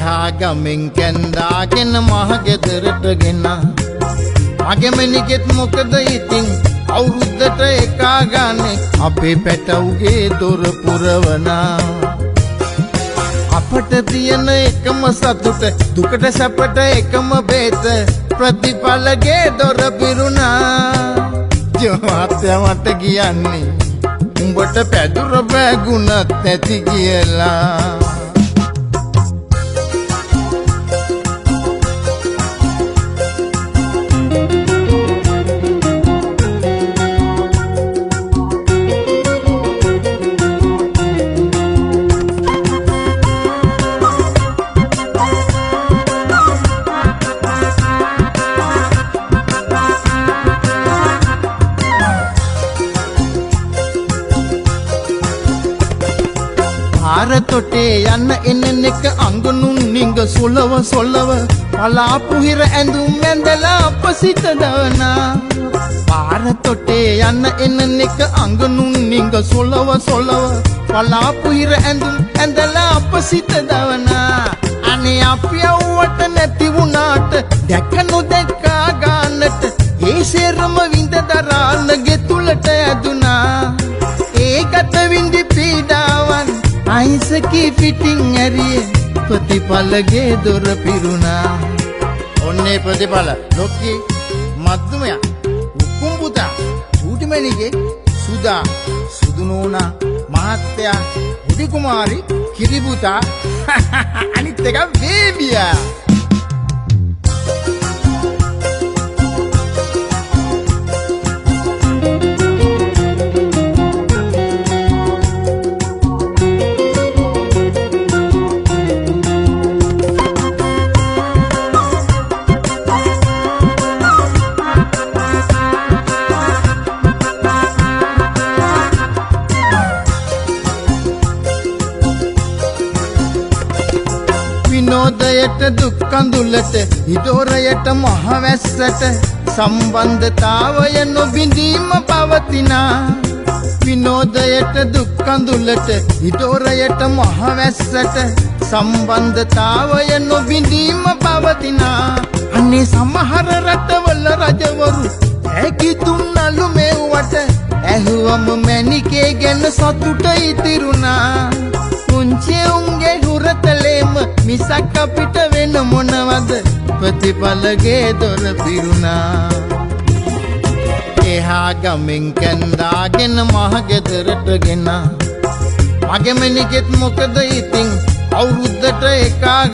එහා ගමෙන් කැන්දාගෙන මහ ගෙදරට ගෙන මගේ මැනිකෙත් මොකද ඉතින් අවුරුද්දට එකා ගානේ අපේ පැටවුගේ දොර පුරවනා අපට තියෙන එකම සතුට දුකට සැපට එකම බේත ප්‍රතිඵලගේ දොර පිරුණා ජීවිතයට කියන්නේ උඹට පැදුර බැගුණත් ඇති කියලා තොටේ යන්න එන්න එක අඟනුන් නිංග සොලව සොලව පලාපු හිර ඇඳුම් ඇඳලා අප සිත දවනා පාර තොටේ යන්න එන්න එක අඟනුන් නිංග සොලව සොලව පලාපු හිර ඇඳුම් ඇඳලා අප සිත දවනා අනේ අපි යවුවට නැති වුණාට දැක නොදැක්කා ගන්නට ඒ සේරම විඳ දරාන ගෙතුලට ඇදුනා ඒ ගත විඳි පීඩාවන් අයිසකී පිටින් ඇරිය ප්‍රතිඵලගේ දොර පිරුණා ඔන්නේ ප්‍රතිඵල ලොක්කී මද්දුමයා උකුම්බුතා චූටිමණිගේ සුදා සුදුනෝනා මහත්තයා උඩි කුමාරි කිරිබුතා අනිත් එක බේබියා විනෝදයට දුක් කඳුලට ඉදොරයට මහවැස්සට සම්බන්ධතාවය නොබිඳීම පවතිනා විනෝදයට දුක් කඳුලට ඉදොරයට මහවැස්සට සම්බන්ධතාවය නොබිඳීම පවතිනා අනේ සමහර රටවල රජවරු ඇකිතුම් නළු මෙව්වට ඇහුවම මැනිකේ ගැන සතුට ඉතිරුණා පුංචි උන්ගේ හුරතලේම මිසක් අපිට වෙන මොනවද ප්‍රතිඵලගේ දොර පිරුණා එහා ගමෙන් කැන්දාගෙන මහ ගෙදරට ගෙන මගේ මැනිකෙත් මොකද ඉතින් අවුරුද්දට එකා